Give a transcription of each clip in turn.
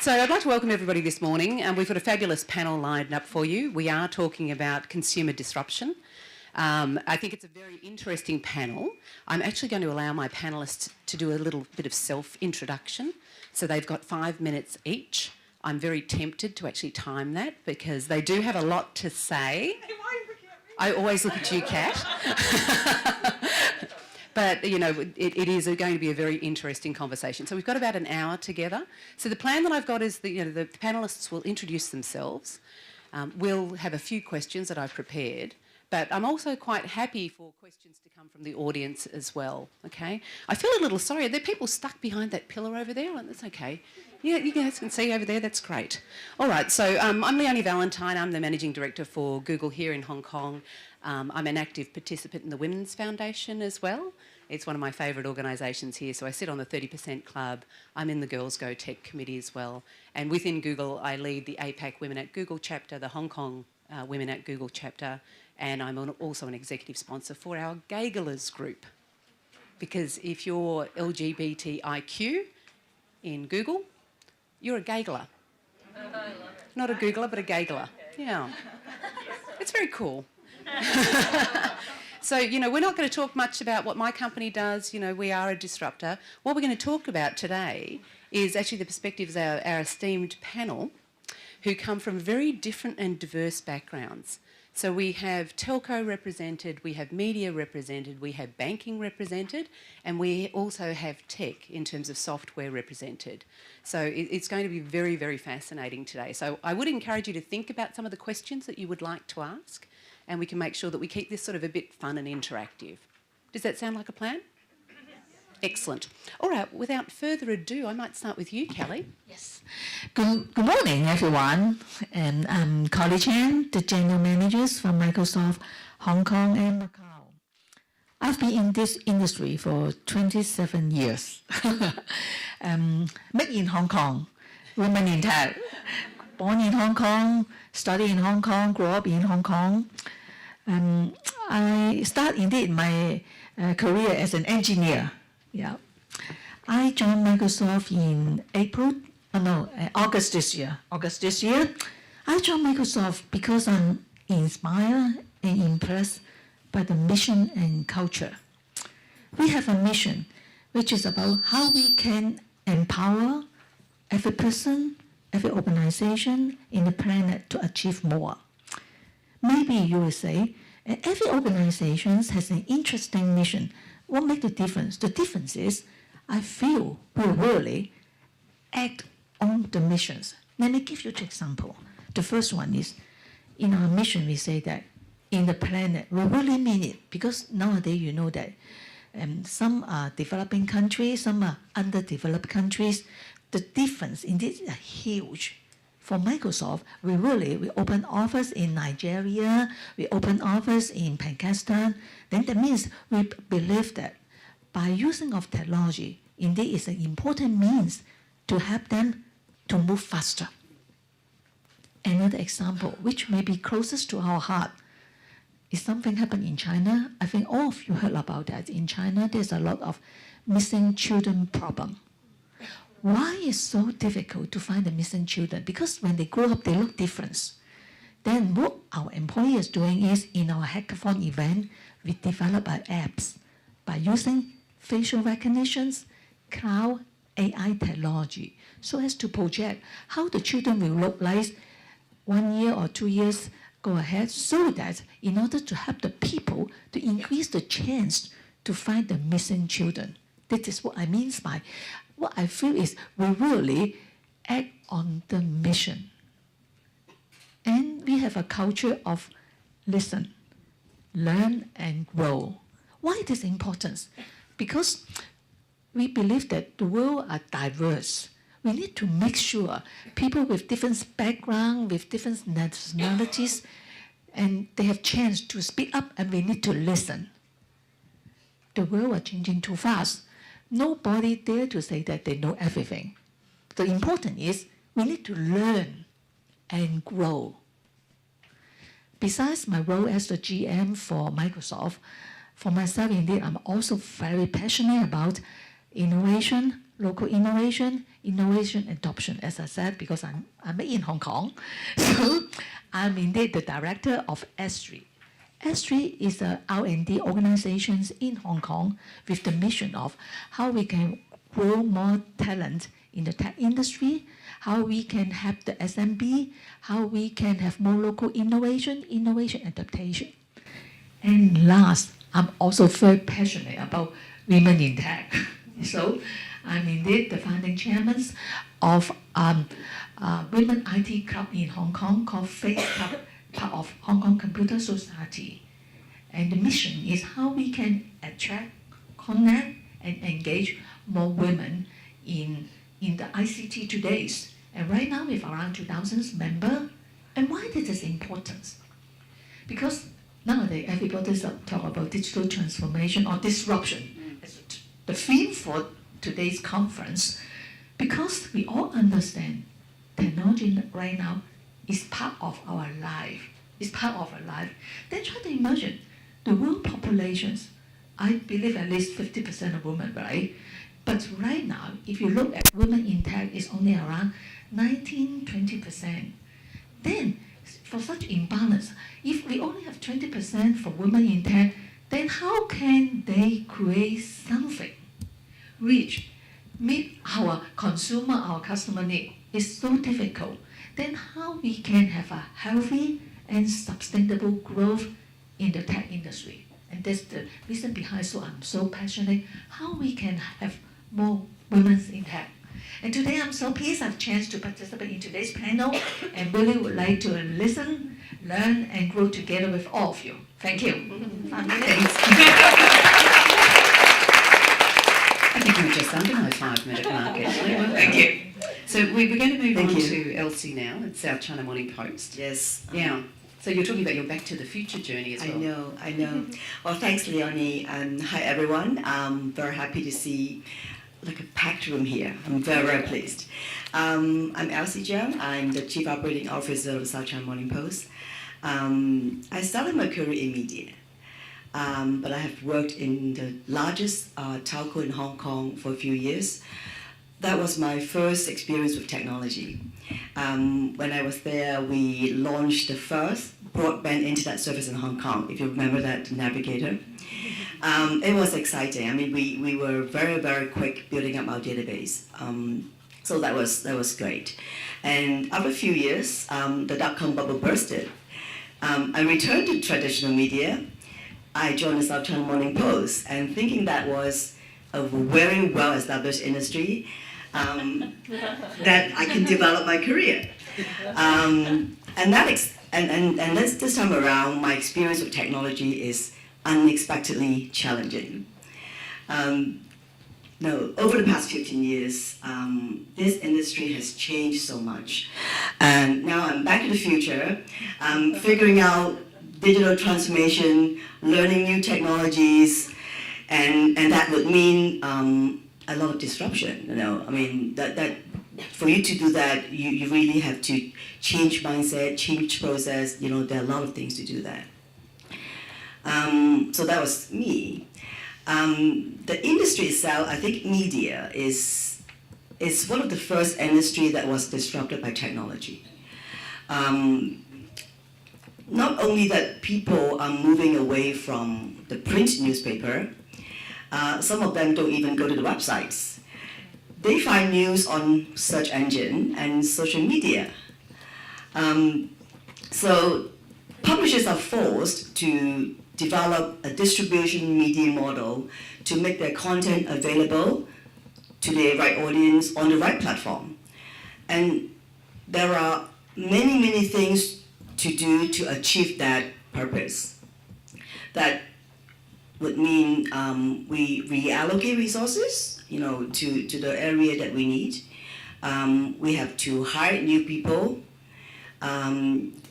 So I'd like to welcome everybody this morning, and we've got a fabulous panel lined up for you. We are talking about consumer disruption. I think it's a very interesting panel. I'm actually going to allow my panellists to do a little bit of self-introduction. So they've got 5 minutes each. I'm very tempted to actually time that because they do have a lot to say. I always look at you, Kat. But, you know, it is going to be a very interesting conversation. So we've got about an hour together. So the plan that I've got is that, you know, the panellists will introduce themselves. We'll have a few questions that I've prepared. But I'm also quite happy for questions to come from the audience as well, okay? I feel a little sorry. Are there people stuck behind that pillar over there? That's okay. Yeah, you guys can see over there. That's great. All right, so I'm Leonie Valentine. I'm the Managing Director for Google here in Hong Kong. I'm an active participant in the Women's Foundation as well. It's one of my favourite organisations here, so I sit on the 30% Club. I'm in the Girls Go Tech Committee as well. And within Google, I lead the APAC Women at Google chapter, the Hong Kong Women at Google chapter, and I'm also an executive sponsor for our Gaygalers group. Because if you're LGBTIQ in Google, you're a Gaygaler. Not a Googler, but a Gaygaler. Yeah. It's very cool. So, you know, we're not going to talk much about what my company does. You know, we are a disruptor. What we're going to talk about today is actually the perspectives of our esteemed panel who come from very different and diverse backgrounds. So we have telco represented, we have media represented, we have banking represented, and we also have tech in terms of software represented. So it's going to be very, very fascinating today. So I would encourage you to think about some of the questions that you would like to ask, and we can make sure that we keep this sort of a bit fun and interactive. Does that sound like a plan? Excellent. All right, without further ado, I might start with you, Kelly. Yes. Good morning, everyone. And I'm Collie Chan, the General Managers from Microsoft Hong Kong and Macau. I've been in this industry for 27 years. Made in Hong Kong, women in tech. Born in Hong Kong, studied in Hong Kong, grew up in Hong Kong. I started indeed my career as an engineer. Yeah, I joined Microsoft in August this year. I joined Microsoft because I'm inspired and impressed by the mission and culture. We have a mission which is about how we can empower every person, every organization in the planet to achieve more. Maybe you will say, every organization has an interesting mission. What makes the difference? The difference is, I feel we really act on the missions. Let me give you two examples. The first one is, in our mission, we say that in the planet, we really mean it, because nowadays you know that some are developing countries, some are underdeveloped countries. The difference indeed is huge. For Microsoft, we open office in Nigeria, we open office in Pakistan. Then that means we believe that by using of technology, indeed is an important means to help them to move faster. Another example, which may be closest to our heart, is something happened in China. I think all of you heard about that. In China, there's a lot of missing children problem. Why is it so difficult to find the missing children? Because when they grow up, they look different. Then what our employee is doing is, in our hackathon event, we develop our apps by using facial recognitions, cloud, AI technology, so as to project how the children will look like 1 year or 2 years go ahead, so that in order to help the people to increase the chance to find the missing children. This is what I mean by, what I feel is we really act on the mission. And we have a culture of listen, learn, and grow. Why this important? Because we believe that the world are diverse. We need to make sure people with different background, with different nationalities, and they have chance to speak up, and we need to listen. The world are changing too fast. Nobody dare to say that they know everything. The important is we need to learn and grow. Besides my role as the GM for Microsoft, for myself, indeed, I'm also very passionate about innovation, local innovation, innovation adoption, as I said, because I'm in Hong Kong. So I'm indeed the director of S3. S3 is a R&D organization in Hong Kong with the mission of how we can grow more talent in the tech industry, how we can have the SMB, how we can have more local innovation, innovation adaptation. And last, I'm also very passionate about women in tech. So I'm indeed the founding chairman of Women IT Club in Hong Kong called Face Club, part of Hong Kong Computer Society. And the mission is how we can attract, connect, and engage more women in the ICT today. And right now we have around 2,000 members. And why this is important? Because nowadays everybody talk about digital transformation or disruption as the theme for today's conference. Because we all understand technology right now is part of our life. It's part of our life. Then try to imagine the world populations. I believe at least 50% of women, right? But right now, if you look at women in tech, it's only around 19-20%. Then, for such imbalance, if we only have 20% for women in tech, then how can they create something which meet our consumer, our customer need? It's so difficult. Then how we can have a healthy and sustainable growth in the tech industry? And that's the reason behind, so I'm so passionate, how we can have more women in tech. And today I'm so pleased I have a chance to participate in today's panel and really would like to listen, learn, and grow together with all of you. Thank you. Thanks. I think we're just under my 5-minute mark, actually. Thank you. So we're going to move on to Elsie now at South China Morning Post. Yes. Yeah. So you're talking about your Back to the Future journey as well. I know. Well, thanks, Leonie, and hi, everyone. I'm very happy to see like a packed room here. I'm very, very pleased. I'm Elsie Cheung. I'm the Chief Operating Officer of the South China Morning Post. I started my career in media, but I have worked in the largest telco in Hong Kong for a few years. That was my first experience with technology. When I was there, we launched the first broadband internet service in Hong Kong, if you remember that navigator. It was exciting. I mean, we were very, very quick building up our database. So that was great. And after a few years, the dot-com bubble bursted. I returned to traditional media. I joined the South China Morning Post, and thinking that was a very well-established industry, that I can develop my career. And this time around, my experience with technology is unexpectedly challenging. Over the past 15 years, this industry has changed so much. And now I'm back to the future, figuring out digital transformation, learning new technologies, and that would mean a lot of disruption. I mean, that for you to do that, you really have to change mindset, change process. There are a lot of things to do that. So that was me. The industry itself, I think media is one of the first industry that was disrupted by technology. Not only that people are moving away from the print newspaper, some of them don't even go to the websites. They find news on search engine and social media. So publishers are forced to develop a distribution media model to make their content available to the right audience on the right platform. And there are many, many things to do to achieve that purpose. That would mean we reallocate resources, to the area that we need. We have to hire new people.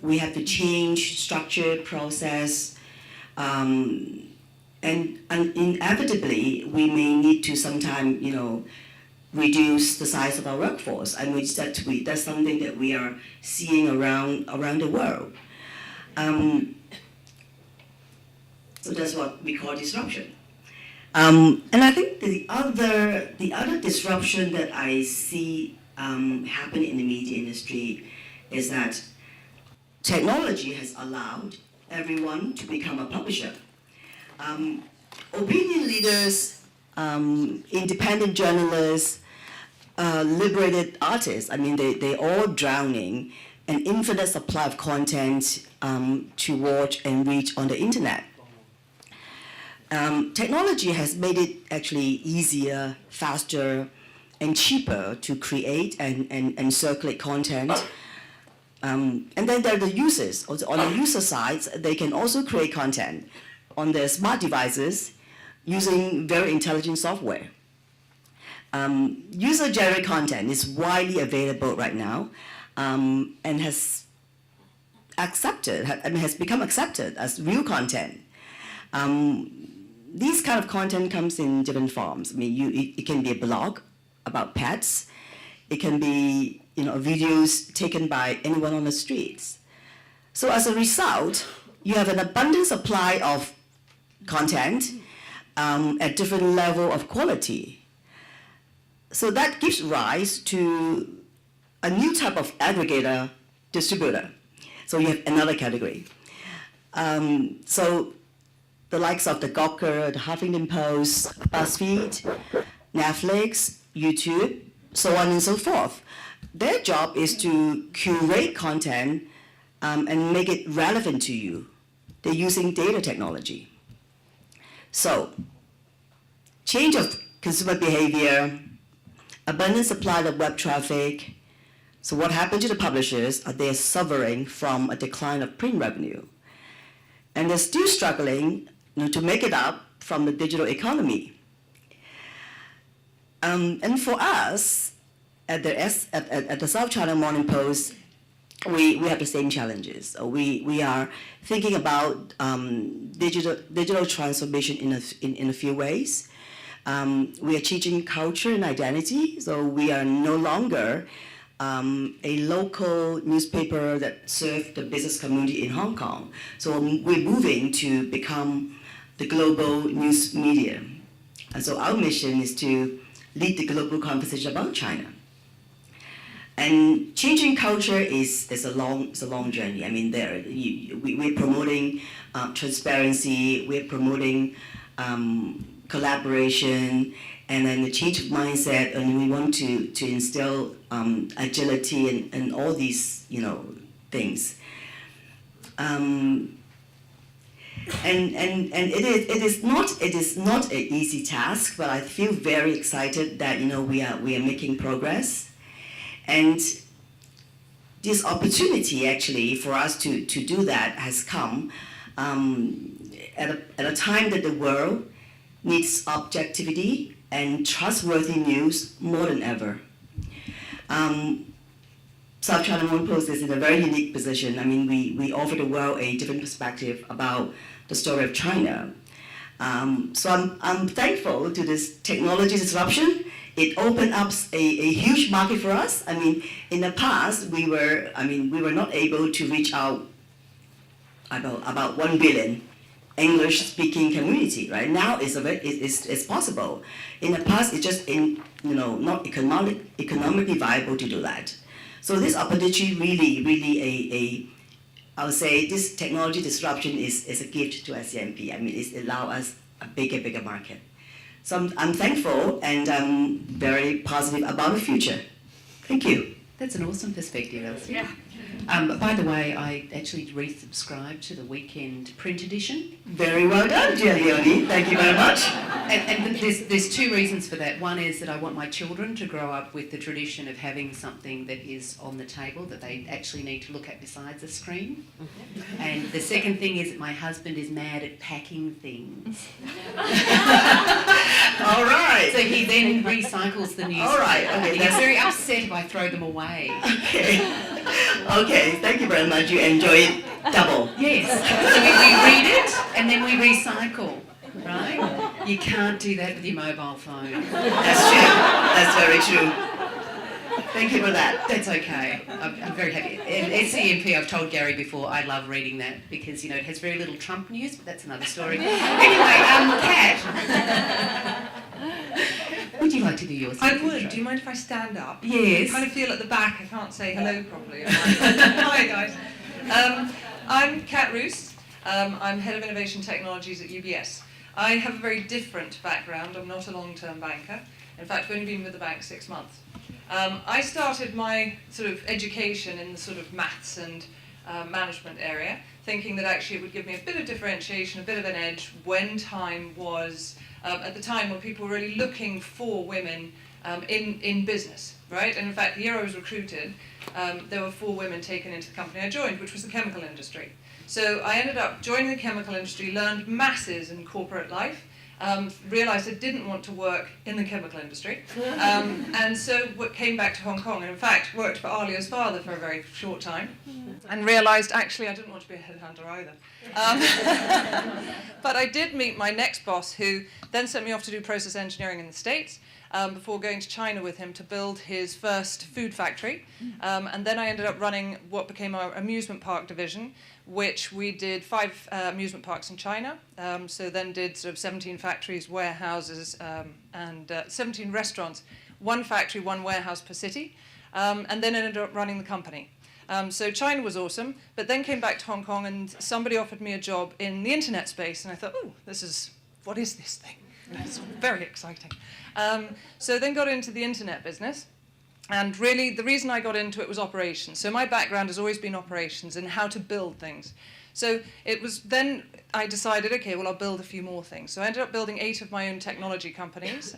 We have to change structure, process, and inevitably we may need to sometime, reduce the size of our workforce, and that's something that we are seeing around the world. So that's what we call disruption. And I think the other disruption that I see happening in the media industry is that technology has allowed everyone to become a publisher. Opinion leaders, independent journalists, liberated artists, I mean, they're all drowning an infinite supply of content to watch and reach on the internet. Technology has made it actually easier, faster, and cheaper to create and circulate content. And then there are the users. On the user side, they can also create content on their smart devices using very intelligent software. User-generated content is widely available right now and has become accepted as real content. These kind of content comes in different forms. I mean, it can be a blog about pets. It can be videos taken by anyone on the streets. So as a result, you have an abundant supply of content at different level of quality. So that gives rise to a new type of aggregator distributor. So you have another category. So the likes of the Gawker, the Huffington Post, BuzzFeed, Netflix, YouTube, so on and so forth. Their job is to curate content and make it relevant to you. They're using data technology. So, change of consumer behavior, abundant supply of web traffic. So what happened to the publishers? They're suffering from a decline of print revenue. And they're still struggling to make it up from the digital economy. And for us, at the South China Morning Post, we have the same challenges. We are thinking about digital transformation in a few ways. We are changing culture and identity, so we are no longer a local newspaper that serves the business community in Hong Kong. So we're moving to become the global news media. And so our mission is to lead the global conversation about China. And changing culture is a long journey. I mean, we're promoting transparency, we're promoting collaboration, and then the change of mindset, and we want to instill agility and all these things. And it is not an easy task, but I feel very excited that we are making progress. And this opportunity actually for us to do that has come at a time that the world needs objectivity and trustworthy news more than ever. South China Morning Post is in a very unique position. I mean, we offer the world a different perspective about the story of China. So I'm thankful to this technology disruption. It opened up a huge market for us. I mean, in the past, we were not able to reach out about 1 billion English-speaking community. Right now, it's possible. In the past, it's just not economically viable to do that. So this opportunity really I would say this technology disruption is a gift to SCMP. I mean, it allows us a bigger market. So I'm thankful and I'm very positive about the future. Thank you. That's an awesome perspective, Elsie. Yeah. By the way, I actually resubscribed to the weekend print edition. Very well done, dear Leonie. Thank you very much. And there's two reasons for that. One is that I want my children to grow up with the tradition of having something that is on the table that they actually need to look at besides a screen. And the second thing is that my husband is mad at packing things. All right. So he then recycles the newspaper. All right. Okay. He gets very upset if I throw them away. Okay. Okay. Thank you very much. You enjoy it double. Yes. So we read it and then we recycle. Right? You can't do that with your mobile phone. That's true. That's very true. Thank you for that. That's okay. I'm very happy. SCMP, I've told Gary before, I love reading that because, you know, it has very little Trump news, but that's another story. Anyway, Kat, would you like to do yours? I would. Do you mind if I stand up? Yes. I kind of feel at the back I can't say hello properly. Hi, guys. I'm Kat Rüst. I'm Head of Innovation Technologies at UBS. I have a very different background. I'm not a long-term banker. In fact, I've only been with the bank 6 months. I started my sort of education in the sort of maths and management area, thinking that actually it would give me a bit of differentiation, a bit of an edge when time was, at the time when people were really looking for women in business, right? And in fact, the year I was recruited, there were 4 women taken into the company I joined, which was the chemical industry. So I ended up joining the chemical industry, learned masses in corporate life, realised I didn't want to work in the chemical industry, and so came back to Hong Kong, and in fact worked for Alia's father for a very short time, and realised actually I didn't want to be a headhunter either. But I did meet my next boss, who then sent me off to do process engineering in the States, before going to China with him to build his first food factory. And then I ended up running what became our amusement park division, which we did 5 amusement parks in China. So then did sort of 17 factories, warehouses, and 17 restaurants, 1 factory, 1 warehouse per city, and then ended up running the company. So China was awesome, but then came back to Hong Kong and somebody offered me a job in the internet space, and I thought, oh, what is this thing? It's very exciting. So then got into the internet business, and really the reason I got into it was operations. So my background has always been operations and how to build things. So it was then I decided, okay, well, I'll build a few more things. So I ended up building 8 of my own technology companies,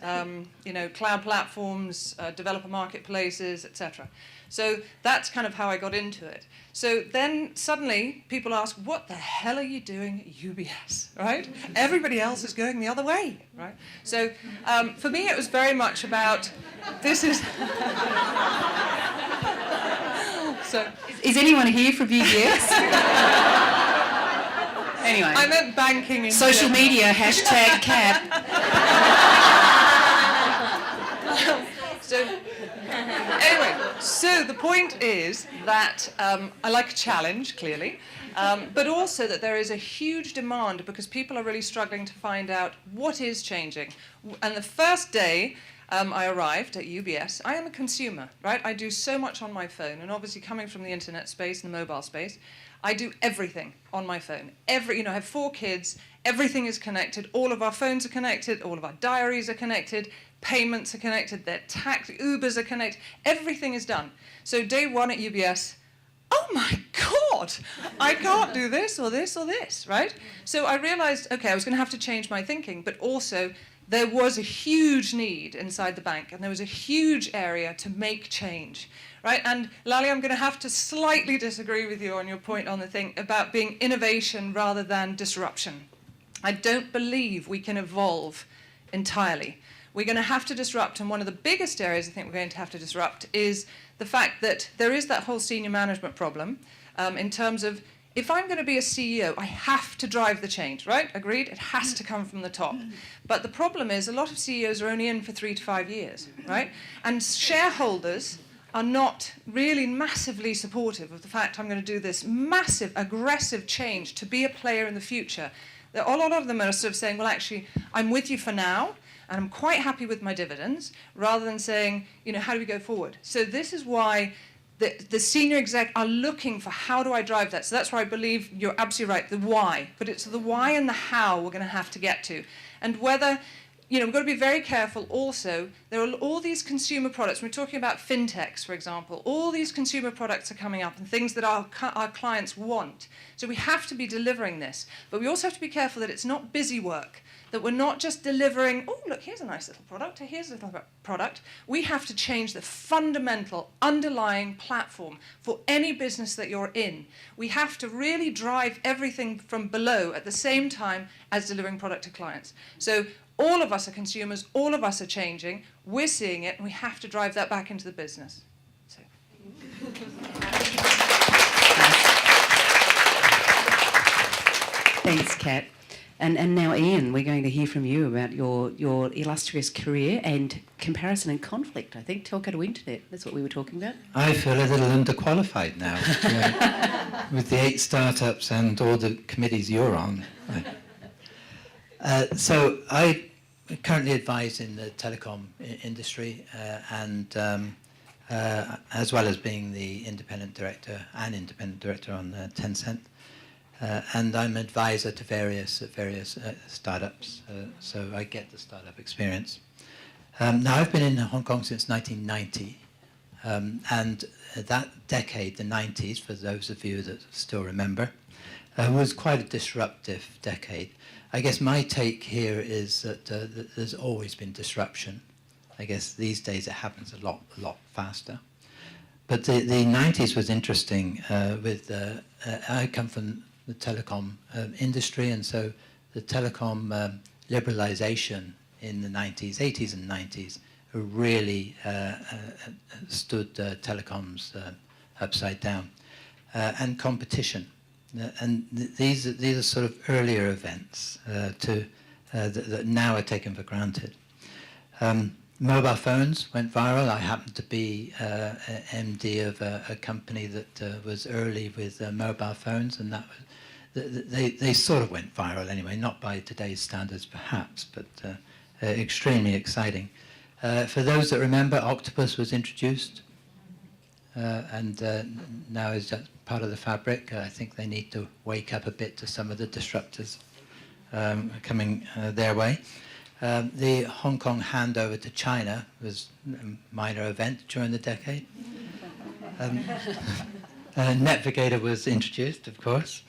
you know, cloud platforms, developer marketplaces, etc. So that's kind of how I got into it. So then suddenly people ask, what the hell are you doing at UBS, right? Everybody else is going the other way, right? So for me it was very much about, this is... So, is anyone here from UBS? Anyway. I meant banking in social general. media, #Kat. So, anyway, so the point is that I like a challenge, clearly, but also that there is a huge demand because people are really struggling to find out what is changing. And the first day I arrived at UBS, I am a consumer, right? I do so much on my phone, and obviously coming from the internet space and the mobile space, I do everything on my phone. I have 4 kids, everything is connected, all of our phones are connected, all of our diaries are connected, payments are connected, their Ubers are connected, everything is done. So day 1 at UBS, oh my God, I can't do this or this or this, right? So I realized, okay, I was going to have to change my thinking, but also there was a huge need inside the bank, and there was a huge area to make change, right? And Lally, I'm going to have to slightly disagree with you on your point on the thing about being innovation rather than disruption. I don't believe we can evolve entirely. We're going to have to disrupt, and one of the biggest areas I think we're going to have to disrupt is the fact that there is that whole senior management problem in terms of, if I'm going to be a CEO, I have to drive the change, right? Agreed? It has to come from the top. But the problem is a lot of CEOs are only in for 3 to 5 years, right? And shareholders are not really massively supportive of the fact I'm going to do this massive, aggressive change to be a player in the future. A lot of them are sort of saying, well, actually, I'm with you for now, and I'm quite happy with my dividends, rather than saying, you know, how do we go forward? So this is why the senior exec are looking for, how do I drive that? So that's where I believe you're absolutely right, the why. But it's the why and the how we're going to have to get to. And whether, you know, we've got to be very careful also. There are all these consumer products. We're talking about FinTechs, for example. All these consumer products are coming up and things that our clients want. So we have to be delivering this. But we also have to be careful that it's not busy work, that we're not just delivering, oh, look, here's a nice little product, here's a little product. We have to change the fundamental underlying platform for any business that you're in. We have to really drive everything from below at the same time as delivering product to clients. So all of us are consumers, all of us are changing, we're seeing it, and we have to drive that back into the business. So. Thanks, Kat. And now, Ian, we're going to hear from you about your illustrious career and comparison and conflict. I think telco to internet, that's what we were talking about. I feel a little underqualified now with the 8 startups and all the committees you're on. So I currently advise in the telecom industry and as well as being the independent director on Tencent. And I'm advisor to various startups, so I get the startup experience. Now, I've been in Hong Kong since 1990, and that decade, the 90s, for those of you that still remember, was quite a disruptive decade. I guess my take here is that there's always been disruption. I guess these days it happens a lot faster. But the 90s was interesting. I come from the telecom industry, and so the telecom liberalization in the 80s and 90s really stood telecoms upside down, and competition. And these are sort of earlier events that now are taken for granted. Mobile phones went viral. I happened to be MD of a company that was early with mobile phones, and that was, they sort of went viral anyway, not by today's standards perhaps, but extremely exciting. For those that remember, Octopus was introduced, and now is that part of the fabric. I think they need to wake up a bit to some of the disruptors coming their way. The Hong Kong handover to China was a minor event during the decade. Netvigator was introduced, of course.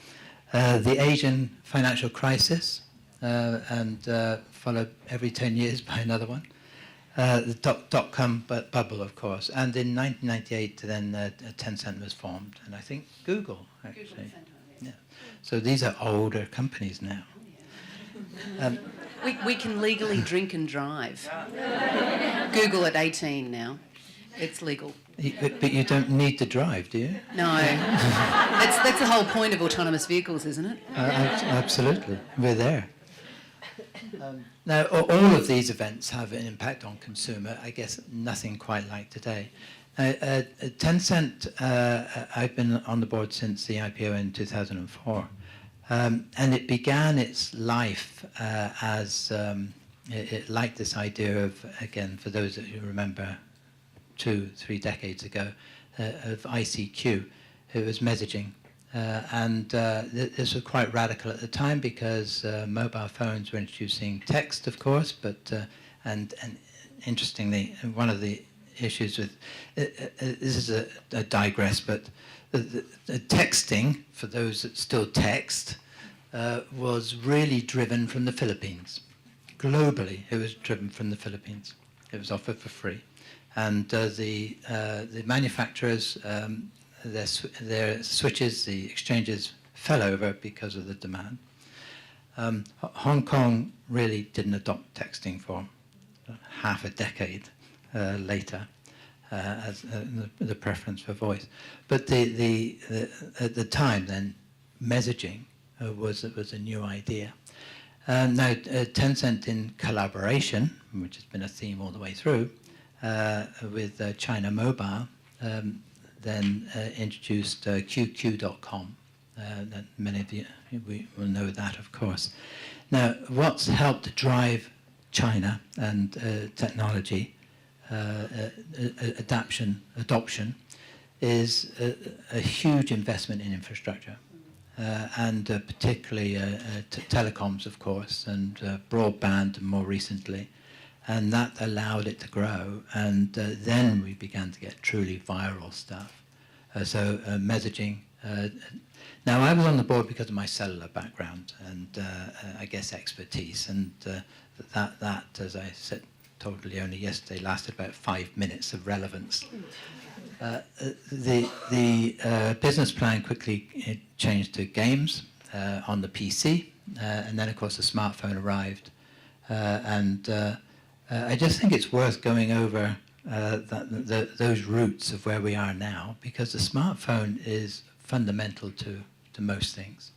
The Asian financial crisis, and followed every 10 years by another one. The dot-com bubble, of course. And in 1998, then Tencent was formed, and I think Google, actually. Yeah. So these are older companies now. We can legally drink and drive. Google at 18 now. It's legal. But you don't need to drive, do you? No. That's the whole point of autonomous vehicles, isn't it? Absolutely. We're there. Now, all of these events have an impact on consumer. I guess nothing quite like today. Tencent, I've been on the board since the IPO in 2004. And it began its life as, it liked this idea of, again, for those that you remember 2-3 decades ago, of ICQ. It was messaging. And this was quite radical at the time because mobile phones were introducing text, of course, but, and interestingly, one of the issues with, this is a digress, but the texting, for those that still text, was really driven from the Philippines. Globally, it was driven from the Philippines. It was offered for free. And the manufacturers, their switches, the exchanges fell over because of the demand. Hong Kong really didn't adopt texting for half a decade later as the preference for voice. But at the time then, messaging was a new idea. Now, Tencent, in collaboration, which has been a theme all the way through, with China Mobile, then introduced QQ.com. Many of you will know that, of course. Now, what's helped drive China and technology adoption is a huge investment in infrastructure. And particularly telecoms, of course, and broadband more recently. And that allowed it to grow, and then we began to get truly viral stuff. So messaging. Now, I was on the board because of my cellular background and I guess expertise, and that, as I told Leonie yesterday, lasted about 5 minutes of relevance. The business plan quickly changed to games on the PC, and then, of course, the smartphone arrived. I just think it's worth going over those roots of where we are now, because the smartphone is fundamental to most things.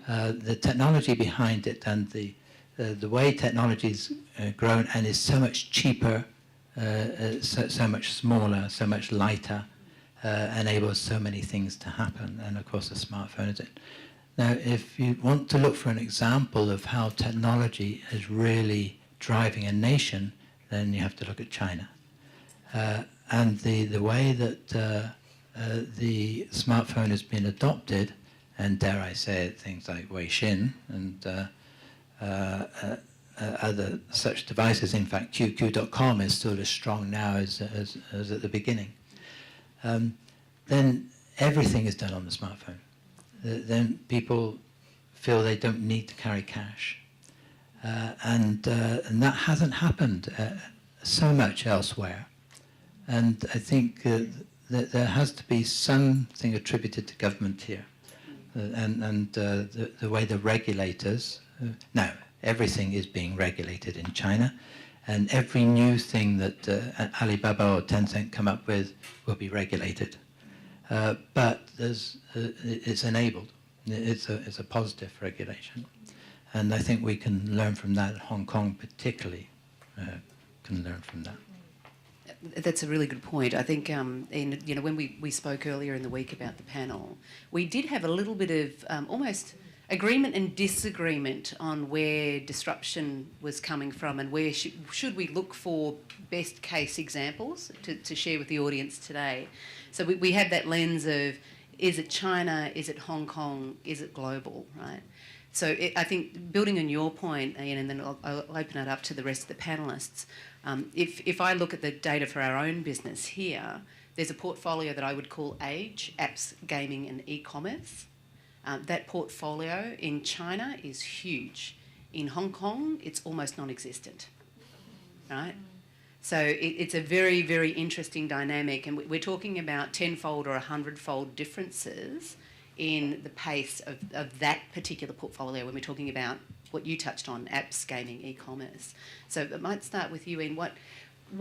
The technology behind it and the way technology's grown and is so much cheaper, so much smaller, so much lighter, enables so many things to happen. And of course, the smartphone is it. Now, if you want to look for an example of how technology is really driving a nation, then you have to look at China. And the way that the smartphone has been adopted, and dare I say it, things like Weixin and other such devices. In fact, QQ.com is still as strong now as at the beginning. Then everything is done on the smartphone. Then people feel they don't need to carry cash. And that hasn't happened so much elsewhere. And I think that there has to be something attributed to government here. And the way the regulators, now everything is being regulated in China, and every new thing that Alibaba or Tencent come up with will be regulated. But it's enabled. It's a positive regulation. And I think we can learn from that. Hong Kong particularly can learn from that. That's a really good point. I think, when we spoke earlier in the week about the panel, we did have a little bit of almost agreement and disagreement on where disruption was coming from and where should we look for best case examples to share with the audience today. So we had that lens of, is it China, is it Hong Kong, is it global, right? So I think building on your point, Ian, and then I'll open it up to the rest of the panellists, if I look at the data for our own business here, there's a portfolio that I would call Age, Apps, Gaming and E-commerce. That portfolio in China is huge. In Hong Kong, it's almost non-existent, right? So it's a very, very interesting dynamic, and we're talking about 10-fold or 100-fold differences in the pace of that particular portfolio when we're talking about what you touched on, apps, gaming, e-commerce. So I might start with you, Ian. What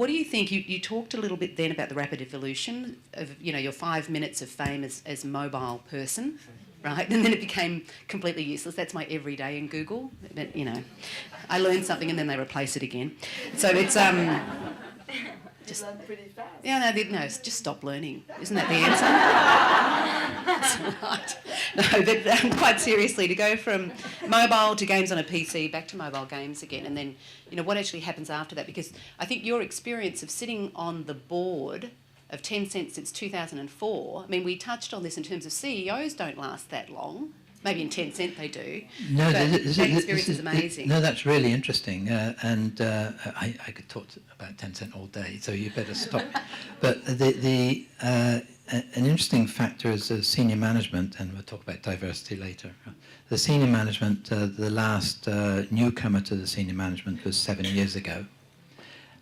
do you think? You talked a little bit then about the rapid evolution of your 5 minutes of fame as mobile person, right? And then it became completely useless. That's my everyday in Google. But, I learn something and then they replace it again. So it's just learn pretty fast. Yeah, no, just stop learning. Isn't that the answer? That's right. No, but quite seriously, to go from mobile to games on a PC back to mobile games again, and then what actually happens after that? Because I think your experience of sitting on the board of Tencent since 2004. I mean, we touched on this in terms of CEOs don't last that long. Maybe in Tencent they do. No, that experience is amazing. No, that's really interesting, and I could talk about Tencent all day, so you better stop. But an interesting factor is the senior management, and we'll talk about diversity later. The senior management, the last newcomer to the senior management was 7 years ago.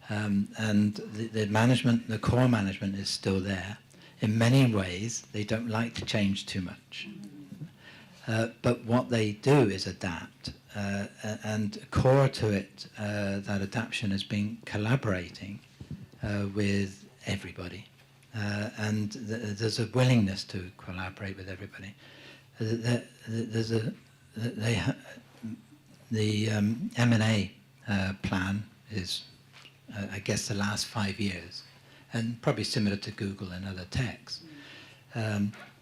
And the management, the core management is still there. In many ways, they don't like to change too much. But what they do is adapt. And core to it, that adaptation has been collaborating with everybody. And there's a willingness to collaborate with everybody. The M&A plan is I guess the last 5 years, and probably similar to Google and other techs,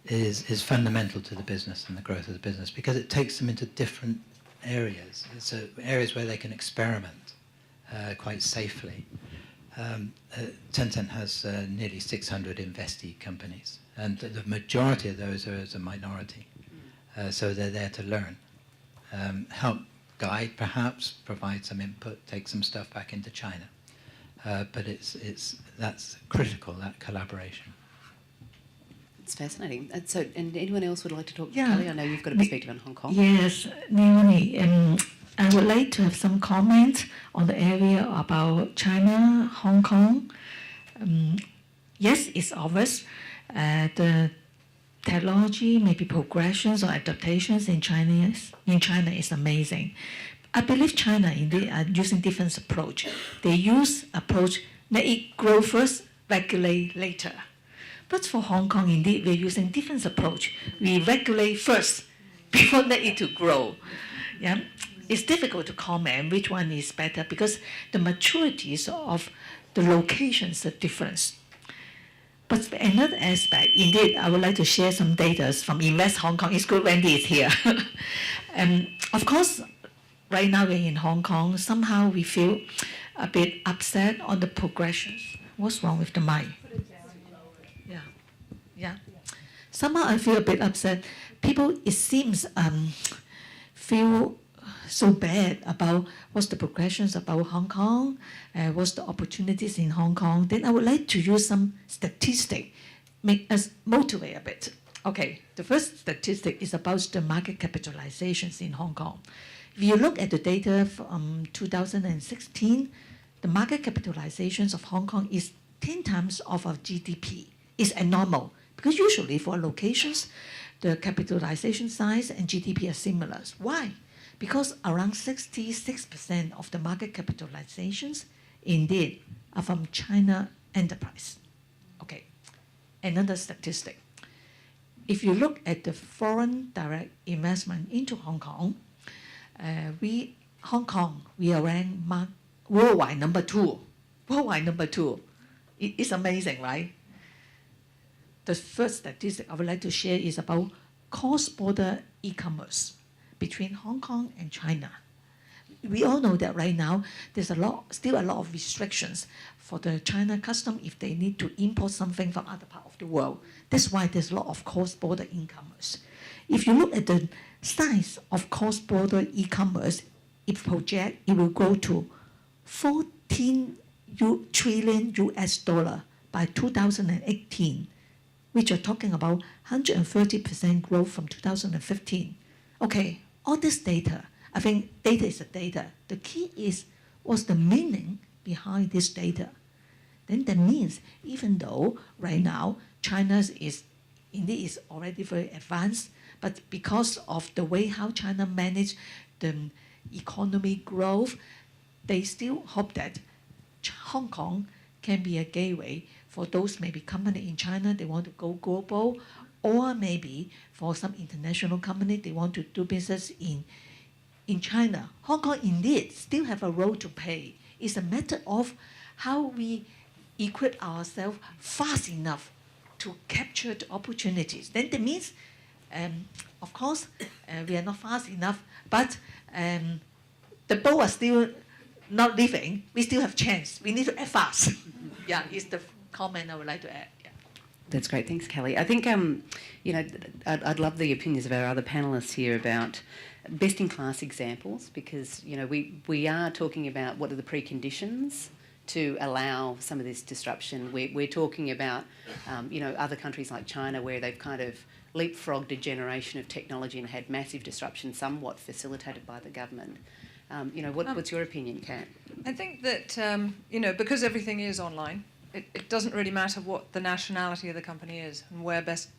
is fundamental to the business and the growth of the business because it takes them into different areas. It's areas where they can experiment quite safely. Tencent has nearly 600 investee companies, and the majority of those are as a minority. So they're there to learn, help guide perhaps, provide some input, take some stuff back into China. But that's critical, that collaboration. It's fascinating. And anyone else would like to talk? Yeah. Kelly, I know you've got a perspective on Hong Kong. Yes, Leonie, I would like to have some comments on the area about China, Hong Kong. Yes, it's obvious. The technology, maybe progressions or adaptations in China is amazing. I believe China indeed are using different approach. They use approach, let it grow first, regulate later. But for Hong Kong, indeed, we're using different approach. We regulate first, before let it to grow. Yeah, it's difficult to comment which one is better because the maturities of the locations are different. But another aspect, indeed, I would like to share some data from Invest Hong Kong. It's good Wendy is here. Of course, right now we're in Hong Kong. Somehow we feel a bit upset on the progressions. What's wrong with the mic? Yeah, yeah. Somehow I feel a bit upset. People, it seems, feel so bad about what's the progressions about Hong Kong, what's the opportunities in Hong Kong. Then I would like to use some statistic, make us motivate a bit. Okay, the first statistic is about the market capitalizations in Hong Kong. If you look at the data from 2016, the market capitalizations of Hong Kong is 10 times of our GDP. It's abnormal because usually for locations, the capitalization size and GDP are similar. Why? Because around 66% of the market capitalizations indeed are from China enterprise. Okay, another statistic. If you look at the foreign direct investment into Hong Kong, we are ranked worldwide number 2. Worldwide number 2. It's amazing, right? The first statistic I would like to share is about cross-border e-commerce between Hong Kong and China. We all know that right now there's still a lot of restrictions for the China custom if they need to import something from other part of the world. That's why there's a lot of cross-border e-commerce. If you look at the size of cross-border e-commerce, it will go to 14 trillion US dollar by 2018, which are talking about 130% growth from 2015. Okay, all this data, I think data is a data. The key is what's the meaning behind this data. Then that means even though right now China is already very advanced, but because of the way how China manage the economy growth, they still hope that Hong Kong can be a gateway for those maybe company in China, they want to go global, or maybe for some international company, they want to do business in China. Hong Kong indeed still have a role to play. It's a matter of how we equip ourselves fast enough to capture the opportunities. Then that means, of course, we are not fast enough, but the boat are still not leaving. We still have chance. We need to act fast. Yeah, it's the comment I would like to add. Yeah. That's great. Thanks, Kelly. I think, I'd love the opinions of our other panellists here about best-in-class examples because, we are talking about what are the preconditions to allow some of this disruption. We're talking about, other countries like China where they've kind of leapfrogged a generation of technology and had massive disruption, somewhat facilitated by the government. What's your opinion, Kat? I think that, because everything is online, it doesn't really matter what the nationality of the company is and where best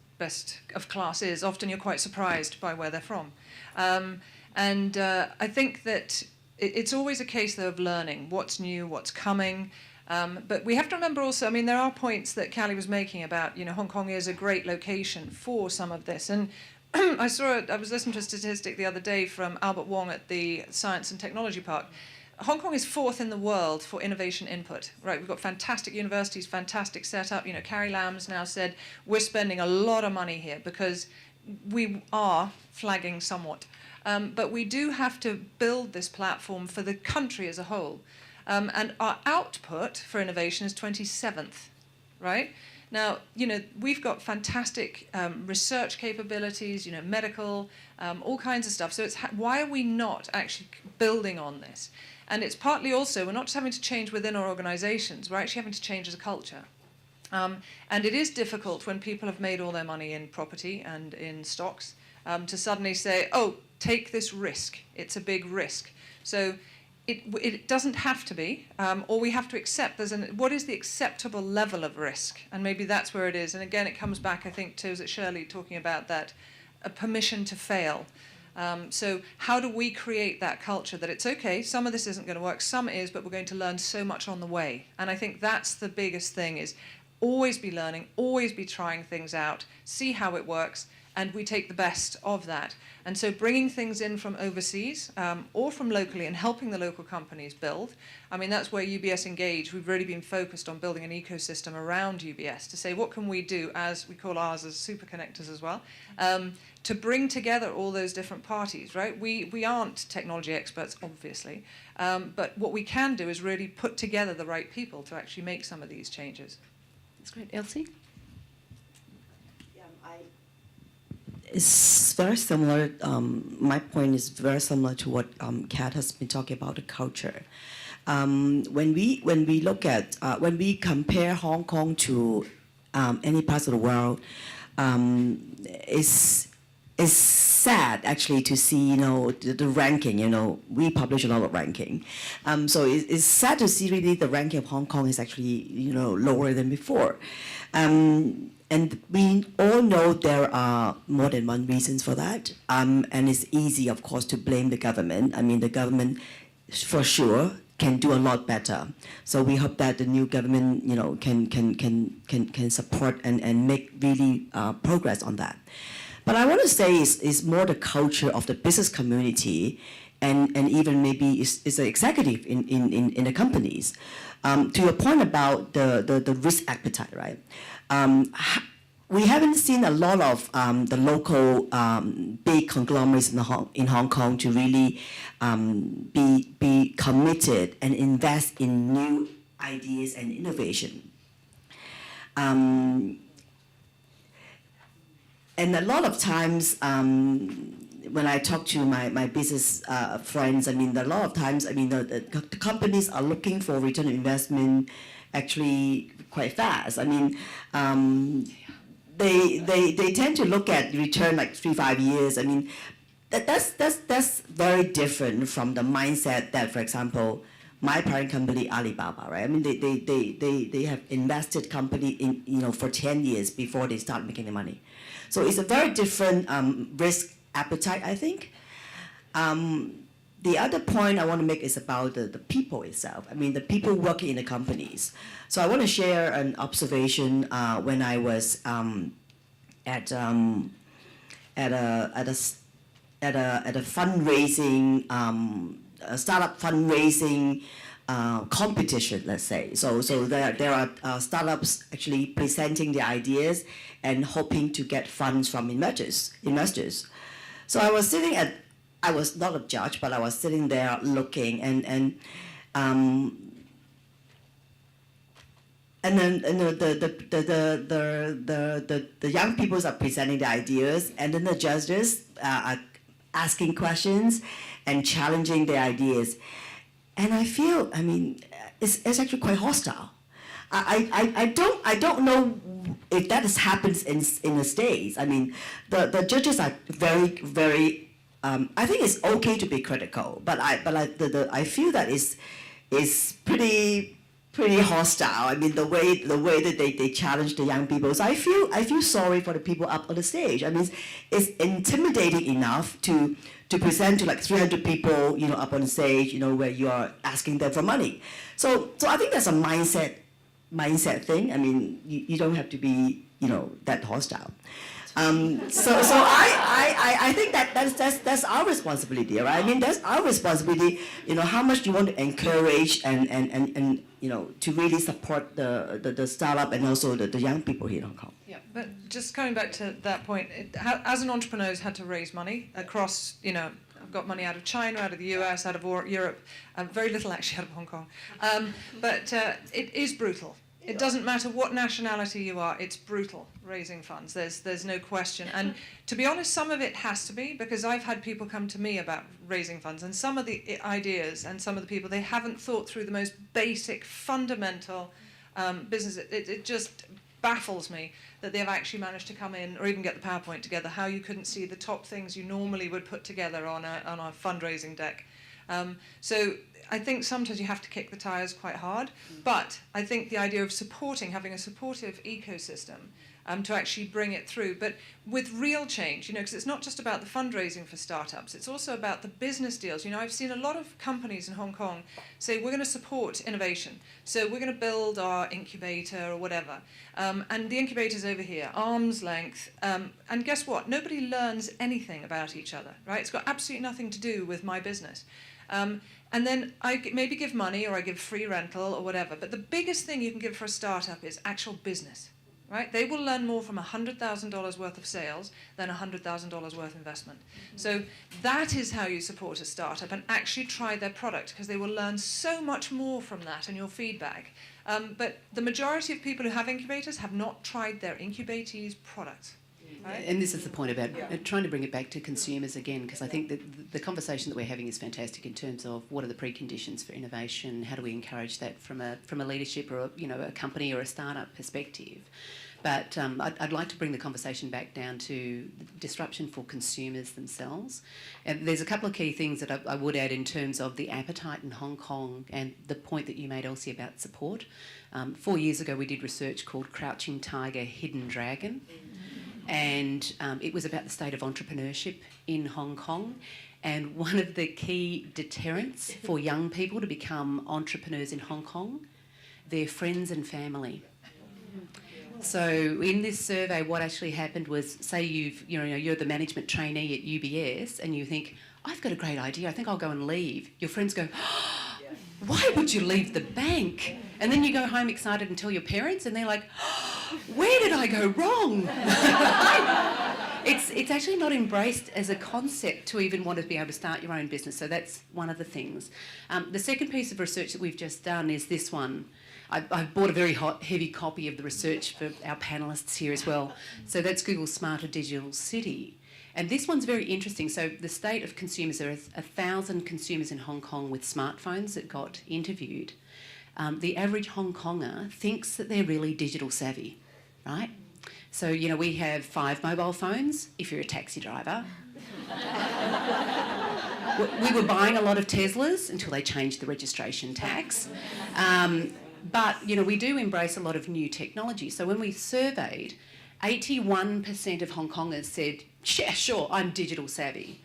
of class is. Often you're quite surprised by where they're from. I think that it's always a case, though, of learning what's new, what's coming. But we have to remember also, there are points that Callie was making about, Hong Kong is a great location for some of this. And I was listening to a statistic the other day from Albert Wong at the Science and Technology Park. Hong Kong is 4th in the world for innovation input, right? We've got fantastic universities, fantastic setup. Carrie Lam's now said, we're spending a lot of money here because we are flagging somewhat. But we do have to build this platform for the country as a whole. And our output for innovation is 27th, right? Now, we've got fantastic research capabilities, medical, all kinds of stuff. So it's why are we not actually building on this? And it's partly also, we're not just having to change within our organizations, we're actually having to change as a culture. And it is difficult when people have made all their money in property and in stocks to suddenly say, oh, take this risk. It's a big risk. So it doesn't have to be, or we have to accept what is the acceptable level of risk? And maybe that's where it is. And again, it comes back, I think, to Shirley talking about that, a permission to fail. So how do we create that culture that it's okay, some of this isn't going to work, some is, but we're going to learn so much on the way. And I think that's the biggest thing is always be learning, always be trying things out, see how it works, and we take the best of that. And so bringing things in from overseas or from locally and helping the local companies build, I mean, that's where UBS Engage, we've really been focused on building an ecosystem around UBS to say, what can we do, as we call ours as super connectors as well, to bring together all those different parties, right? We aren't technology experts, obviously, but what we can do is really put together the right people to actually make some of these changes. That's great. Elsie? It's very similar. My point is very similar to what Kat has been talking about, the culture. When we look at when we compare Hong Kong to any parts of the world, it's sad actually to see the ranking. We publish a lot of ranking, so it's sad to see really the ranking of Hong Kong is actually lower than before. And we all know there are more than one reasons for that. And it's easy, of course, to blame the government. I mean, the government, for sure, can do a lot better. So we hope that the new government, can support and make really progress on that. But I want to say is more the culture of the business community, and even maybe is the executive in the companies. To your point about the risk appetite, right? We haven't seen a lot of the local big conglomerates in Hong Kong to really be committed and invest in new ideas and innovation. And a lot of times, when I talk to my business friends, I mean, a lot of times, I mean, the companies are looking for return on investment actually quite fast. I mean, they tend to look at return like 3-5 years. I mean, that's very different from the mindset that, for example, my parent company Alibaba, right? I mean, they have invested company in for 10 years before they start making the money. So it's a very different risk appetite, I think. The other point I want to make is about the people itself. I mean, the people working in the companies. So I want to share an observation when I was at a fundraising, a startup fundraising competition, let's say. So there are startups actually presenting their ideas and hoping to get funds from investors. So I was not a judge, but I was sitting there looking, and then the young people are presenting their ideas, and then the judges are asking questions and challenging their ideas, and I feel, I mean, it's actually quite hostile. I don't know if that happens in the States. I mean, the judges are very. I think it's okay to be critical, but I feel that is pretty hostile. I mean, the way that they challenge the young people. So I feel sorry for the people up on the stage. I mean, it's intimidating enough to present to like 300 people, up on the stage, where you are asking them for money. So I think that's a mindset thing. I mean, you don't have to be, that hostile. So I think that's our responsibility, right? I mean, that's our responsibility. How much do you want to encourage and to really support the startup and also the young people here in Hong Kong. Yeah, but just coming back to that point, as an entrepreneur, has had to raise money across. I've got money out of China, out of the US, out of Europe, very little actually out of Hong Kong, but it is brutal. It doesn't matter what nationality you are, it's brutal raising funds. There's no question. And to be honest, some of it has to be, because I've had people come to me about raising funds, and some of the ideas and some of the people, they haven't thought through the most basic, fundamental business. It just baffles me that they've actually managed to come in, or even get the PowerPoint together, how you couldn't see the top things you normally would put together on a fundraising deck. So I think sometimes you have to kick the tires quite hard, but I think the idea of having a supportive ecosystem to actually bring it through, but with real change, because it's not just about the fundraising for startups, it's also about the business deals. I've seen a lot of companies in Hong Kong say, we're going to support innovation, so we're going to build our incubator or whatever, and the incubator's over here, arm's length, and guess what? Nobody learns anything about each other, right? It's got absolutely nothing to do with my business. And then I maybe give money or I give free rental or whatever, but the biggest thing you can give for a startup is actual business. Right? They will learn more from $100,000 worth of sales than $100,000 worth of investment. So that is how you support a startup and actually try their product, because they will learn so much more from that and your feedback. But the majority of people who have incubators have not tried their incubatee's product. Right? And this is the point about trying to bring it back to consumers again, because I think that the conversation that we're having is fantastic in terms of what are the preconditions for innovation, how do we encourage that from a leadership or a company or a startup perspective. But I'd like to bring the conversation back down to disruption for consumers themselves. And there's a couple of key things that I would add in terms of the appetite in Hong Kong and the point that you made, Elsie, about support. 4 years ago we did research called Crouching Tiger, Hidden Dragon. And it was about the state of entrepreneurship in Hong Kong. And one of the key deterrents for young people to become entrepreneurs in Hong Kong, their friends and family. So in this survey, what actually happened was, say you're the management trainee at UBS and you think, I've got a great idea, I think I'll go and leave. Your friends go, why would you leave the bank? And then you go home excited and tell your parents and they're like, where did I go wrong? It's actually not embraced as a concept to even want to be able to start your own business. So that's one of the things. The second piece of research that we've just done is this one. I've bought a very heavy copy of the research for our panellists here as well. So that's Google's Smarter Digital City. And this one's very interesting. So the state of consumers, there are 1,000 consumers in Hong Kong with smartphones that got interviewed. The average Hong Konger thinks that they're really digital savvy, right? So, we have 5 mobile phones if you're a taxi driver. We were buying a lot of Teslas until they changed the registration tax. But, we do embrace a lot of new technology. So when we surveyed, 81% of Hong Kongers said, yeah, sure, I'm digital savvy.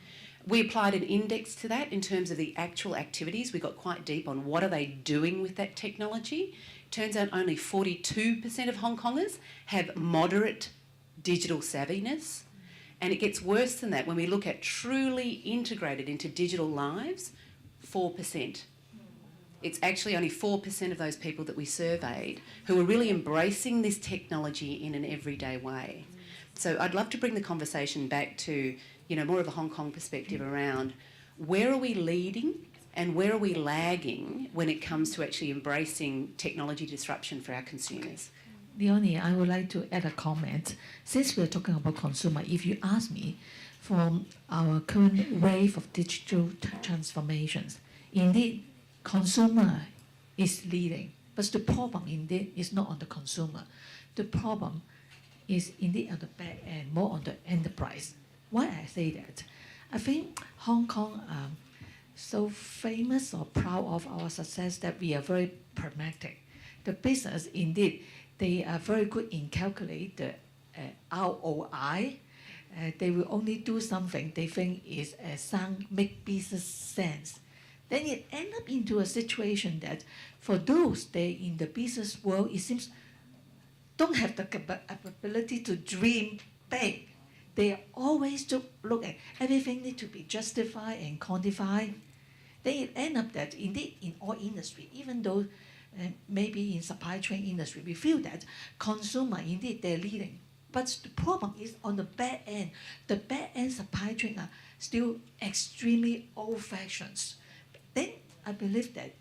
We applied an index to that in terms of the actual activities. We got quite deep on what are they doing with that technology. Turns out only 42% of Hong Kongers have moderate digital savviness. And it gets worse than that when we look at truly integrated into digital lives, 4%. It's actually only 4% of those people that we surveyed who are really embracing this technology in an everyday way. So I'd love to bring the conversation back to, more of a Hong Kong perspective around where are we leading and where are we lagging when it comes to actually embracing technology disruption for our consumers. Leonie, I would like to add a comment. Since we're talking about consumer, if you ask me, from our current wave of digital transformations, indeed, consumer is leading. But the problem indeed is not on the consumer. The problem is indeed on the back end, more on the enterprise. Why I say that? I think Hong Kong so famous or proud of our success that we are very pragmatic. The business, indeed, they are very good in calculate the ROI. They will only do something they think is make business sense. Then it ends up into a situation that for those they in the business world, it seems don't have the ability to dream big. They always look at everything need to be justified and quantified. Then it ends up that indeed in all industry, even though maybe in supply chain industry, we feel that consumer indeed they're leading. But the problem is on the back end. The back end supply chain are still extremely old-fashioned. Then I believe that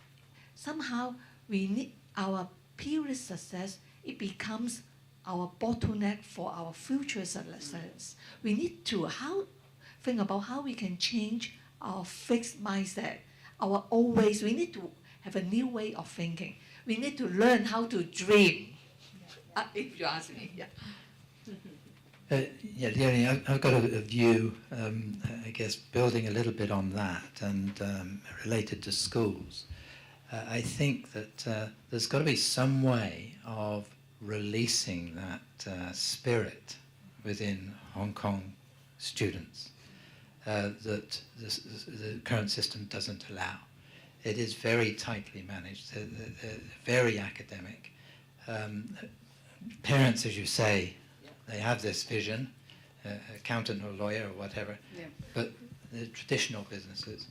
somehow we need our period success. It becomes our bottleneck for our future success. We need to think about how we can change our fixed mindset, our old ways. We need to have a new way of thinking. We need to learn how to dream, if you ask me. Yeah, Leonie, I've got a view, I guess, building a little bit on that and related to schools. I think that there's got to be some way of releasing that spirit within Hong Kong students that the current system doesn't allow. It is very tightly managed, very academic. Parents, as you say, they have this vision, accountant or lawyer or whatever, but the traditional businesses,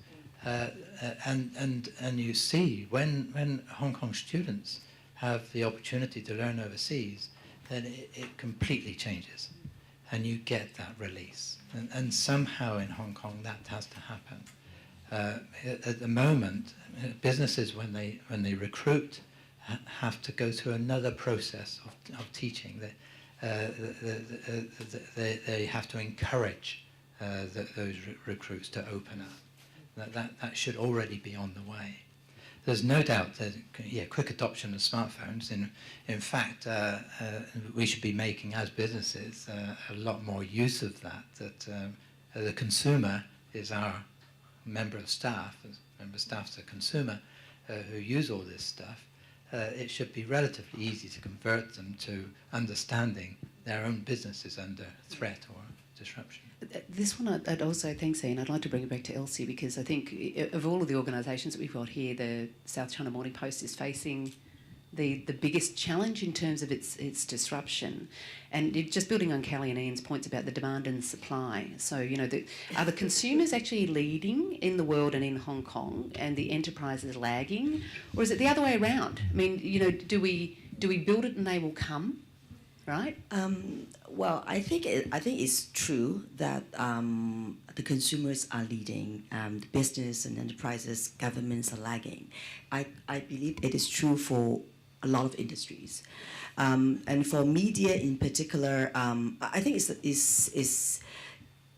and you see when Hong Kong students have the opportunity to learn overseas, then it completely changes, and you get that release. And somehow in Hong Kong that has to happen. At the moment, businesses when they recruit have to go through another process of teaching. They have to encourage those recruits to open up. That should already be on the way. There's no doubt that quick adoption of smartphones. In fact, we should be making as businesses a lot more use of that. That the consumer is our member of staff. Member of staff is a consumer who use all this stuff. It should be relatively easy to convert them to understanding their own business is under threat or disruption. This one, I'd also, thanks Ian, I'd like to bring it back to Elsie, because I think of all of the organisations that we've got here, the South China Morning Post is facing the biggest challenge in terms of its disruption. And just building on Callie and Ian's points about the demand and supply. So, are the consumers actually leading in the world and in Hong Kong, and the enterprises lagging? Or is it the other way around? I mean, do we build it and they will come? Right? Well, I think it's true that the consumers are leading, the business and enterprises, governments are lagging. I believe it is true for a lot of industries, and for media in particular. I think it's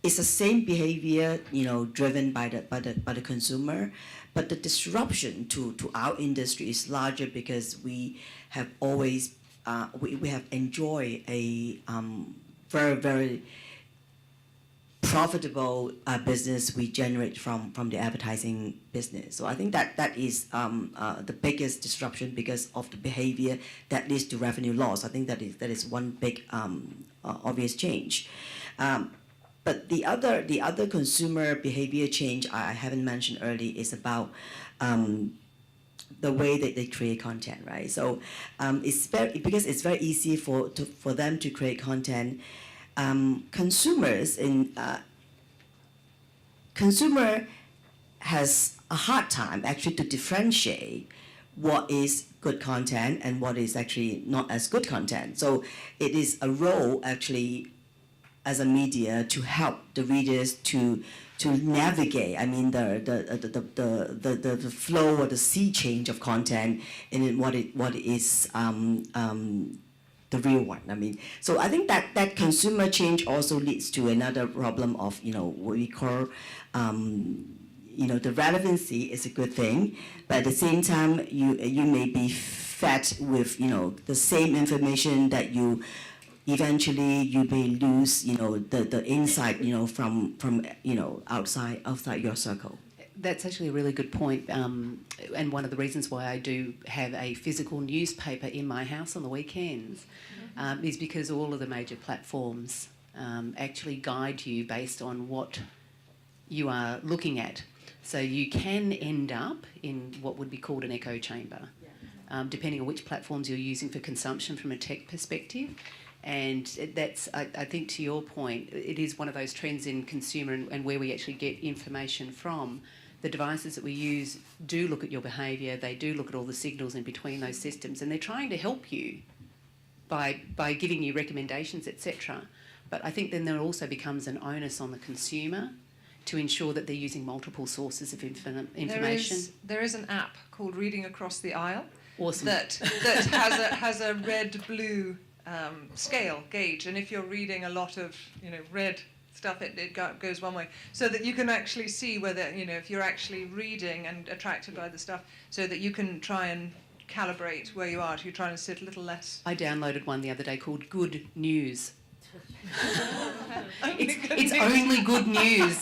the same behavior, driven by the consumer, but the disruption to our industry is larger because we have always. We have enjoyed a very, very profitable business we generate from the advertising business. So I think that is the biggest disruption because of the behavior that leads to revenue loss. I think that is one big obvious change. But the other consumer behavior change I haven't mentioned earlier is about the way that they create content, right? So because it's very easy for them to create content. Consumer has a hard time actually to differentiate what is good content and what is actually not as good content. So it is a role actually as a media to help the readers to navigate. I mean the flow or the sea change of content and what is the real one. I mean, so I think that consumer change also leads to another problem of what we call the relevancy is a good thing, but at the same time you may be fed with the same information that you eventually may lose the insight from outside your circle. That's actually a really good point, and one of the reasons why I do have a physical newspaper in my house on the weekends is because all of the major platforms actually guide you based on what you are looking at. So you can end up in what would be called an echo chamber, depending on which platforms you're using for consumption from a tech perspective. And that's, I think, to your point, it is one of those trends in consumer and where we actually get information from. The devices that we use do look at your behaviour, they do look at all the signals in between those systems, and they're trying to help you by giving you recommendations, etc. But I think then there also becomes an onus on the consumer to ensure that they're using multiple sources of information. There is an app called Reading Across the Aisle. Awesome. That has a red-blue scale gauge, and if you're reading a lot of red stuff, it goes one way, so that you can actually see whether if you're actually reading and attracted by the stuff, so that you can try and calibrate where you are. You're trying to sit a little less. I downloaded one the other day called Good News. It's only good news.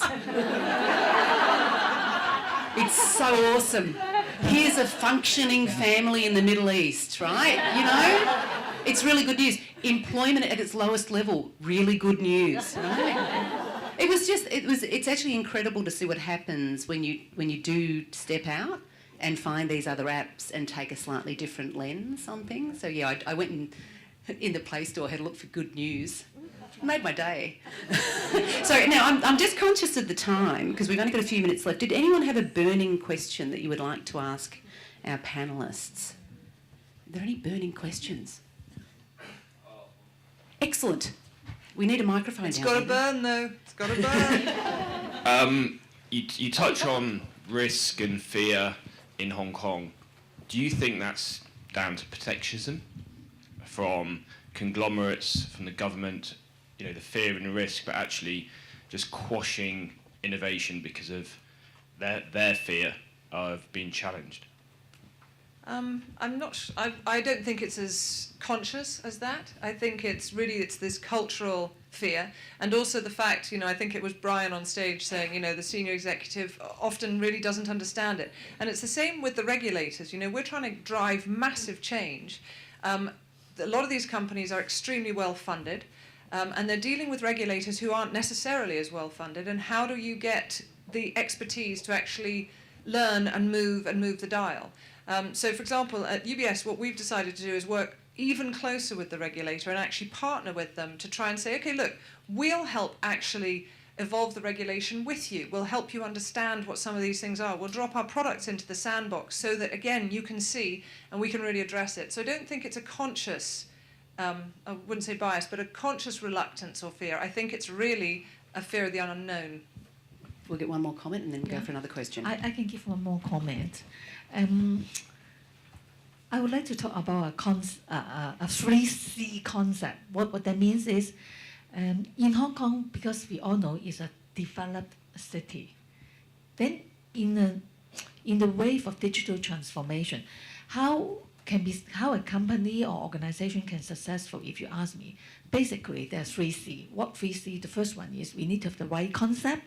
It's so awesome. Here's a functioning family in the Middle East, right? It's really good news. Employment at its lowest level, really good news. Right? It's actually incredible to see what happens when you do step out and find these other apps and take a slightly different lens on things. So yeah, I went in the Play Store, had a look for good news. Made my day. So now I'm just conscious of the time because we've only got a few minutes left. Did anyone have a burning question that you would like to ask our panellists? Are there any burning questions? Excellent. We need a microphone. It's got to burn, though. It's got to burn. You touch on risk and fear in Hong Kong. Do you think that's down to protectionism from conglomerates, from the government, you know, the fear and the risk, but actually just quashing innovation because of their fear of being challenged? I'm not. I don't think it's as conscious as that. I think it's this cultural fear, and also the fact, you know, I think it was Brian on stage saying, you know, the senior executive often really doesn't understand it, and it's the same with the regulators. You know, we're trying to drive massive change. A lot of these companies are extremely well funded, and they're dealing with regulators who aren't necessarily as well funded. And how do you get the expertise to actually learn and move the dial? So, for example, at UBS, what we've decided to do is work even closer with the regulator and actually partner with them to try and say, okay, look, we'll help actually evolve the regulation with you. We'll help you understand what some of these things are. We'll drop our products into the sandbox so that, again, you can see and we can really address it. So I don't think it's a conscious, I wouldn't say bias, but a conscious reluctance or fear. I think it's really a fear of the unknown. We'll get one more comment and then go for another question. I can give one more comment. I would like to talk about a 3C concept. What that means is, in Hong Kong, because we all know it's a developed city, then in the wave of digital transformation, how a company or organization can successful, if you ask me, basically there's 3C. What 3C? The first one is we need to have the right concept